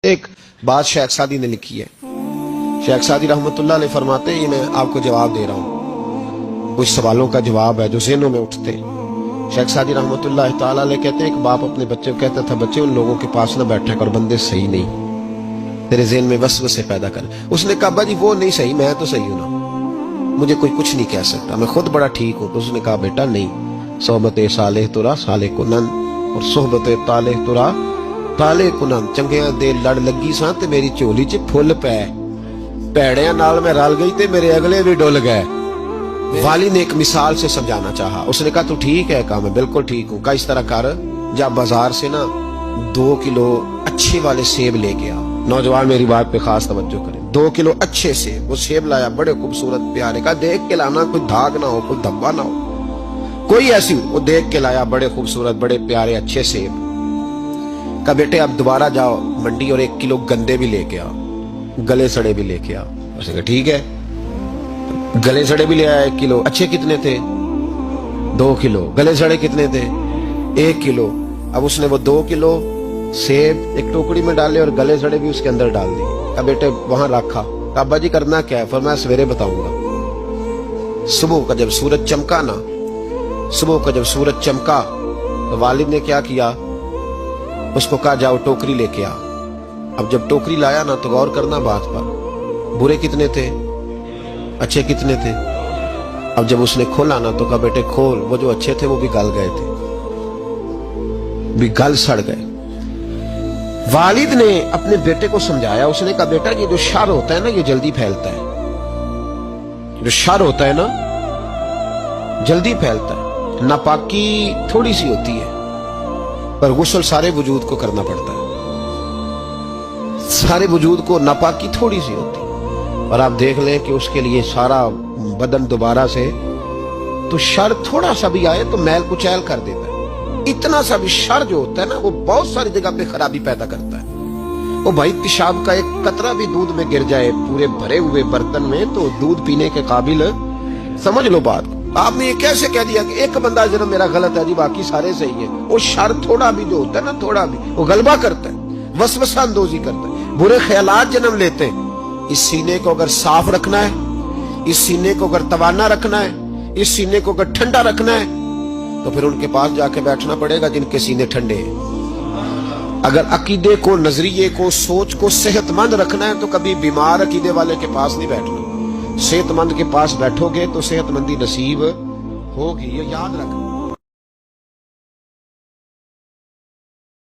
ایک بات شیخ سعدی نے لکھی ہے. شیخ سعدی رحمتullah علیہ فرماتے ہیں، یہ میں آپ کو جواب دے رہا ہوں، کچھ سوالوں کا جواب ہے جو ذہنوں میں اٹھتے. شیخ سعدی رحمتullah تعالیٰ علیہ کہتے ہیں، ایک باپ اپنے بچے کو کہتا تھا، بچے ان لوگوں کے پاس نہ بیٹھے کر، بندے صحیح نہیں، تیرے ذہن میں وسوسے پیدا کر. اس نے کہا ابا جی وہ نہیں صحیح، میں تو صحیح ہوں نا، مجھے کوئی کچھ نہیں کہہ سکتا، میں خود بڑا ٹھیک ہوں. تو اس نے کہا بیٹا نہیں، صحبت صالح ترا صالح کنن اور صحبت طالح ترا طالح کنن. چنگیاں دے لڑ لگی ساں تے میری چولی چ پھل پے، پیڑیاں نال میں رل گئی تے میرے اگلے بھی ڈل گئے. والد نے ایک مثال سے سمجھانا چاہا. اس نے کہا تو ٹھیک ہے، کہا میں بالکل ٹھیک ہوں. کہا اس طرح کر، جا بازار سے نا 2 کلو اچھے والے سیب لے کے آ. نوجوان میری بات پہ خاص توجہ کریں. 2 کلو اچھے سیب. وہ سیب لایا، بڑے خوبصورت پیارے. کہا دیکھ کے لانا، کوئی دھاگ نہ ہو، کوئی دھبا نہ ہو، کوئی ایسی. وہ دیکھ کے لایا، بڑے خوبصورت، بڑے پیارے اچھے سیب. کہا بیٹے اب دوبارہ جاؤ منڈی اور 1 کلو گندے بھی لے کے آ، گلے سڑے بھی لے کے آ. اس نے کہا ٹھیک ہے. گلے سڑے بھی لے آیا 1 کلو. اچھے کتنے تھے؟ 2 کلو. گلے سڑے کتنے تھے؟ 1 کلو. اب اس نے وہ 2 کلو سیب ایک ٹوکری میں ڈالے اور گلے سڑے بھی اس کے اندر ڈال دیے. کہا بیٹے وہاں رکھا. کہا ابا جی کرنا کیا ہے؟ فرمایا سویرے بتاؤں گا. صبح کا جب سورج چمکا نا، صبح کا جب سورج چمکا تو والد نے کیا کیا، اس کو کہا جاؤ ٹوکری لے کے آ. اب جب ٹوکری لایا نا تو غور کرنا بات پر، برے کتنے تھے، اچھے کتنے تھے. اب جب اس نے کھولا نا تو کہا بیٹے کھول. وہ جو اچھے تھے وہ بھی گل گئے تھے، بھی گل سڑ گئے. والد نے اپنے بیٹے کو سمجھایا. اس نے کہا بیٹا یہ جو شر ہوتا ہے نا یہ جلدی پھیلتا ہے، جو شر ہوتا ہے نا جلدی پھیلتا ہے. ناپاکی تھوڑی سی ہوتی ہے پر غسل سارے وجود کو کرنا پڑتا ہے، سارے وجود کو. ناپاکی تھوڑی سی ہوتی ہے اور آپ دیکھ لیں کہ اس کے لیے سارا بدن دوبارہ سے. تو شر تھوڑا سا بھی آئے تو میل کچیل کر دیتا ہے. اتنا سا بھی شر جو ہوتا ہے نا وہ بہت ساری جگہ پہ خرابی پیدا کرتا ہے. وہ بھائی پیشاب کا ایک قطرہ بھی دودھ میں گر جائے پورے بھرے ہوئے برتن میں تو دودھ پینے کے قابل. سمجھ لو بات. آپ نے یہ کیسے کہہ دیا کہ ایک بندہ جنم میرا غلط ہے جی باقی سارے صحیح ہیں؟ وہ شر تھوڑا بھی جو ہوتا ہے نا، تھوڑا بھی وہ غلبہ کرتا ہے، وسوسہ اندوزی کرتا ہے، برے خیالات جنم لیتے ہیں. اس سینے کو اگر صاف رکھنا ہے، اس سینے کو اگر توانا رکھنا ہے، اس سینے کو اگر ٹھنڈا رکھنا ہے تو پھر ان کے پاس جا کے بیٹھنا پڑے گا جن کے سینے ٹھنڈے ہیں. اگر عقیدے کو، نظریے کو، سوچ کو صحت مند رکھنا ہے تو کبھی بیمار عقیدے والے کے پاس نہیں بیٹھنا. صحت مند کے پاس بیٹھو گے تو صحت مندی نصیب ہوگی، یہ یاد رکھنا.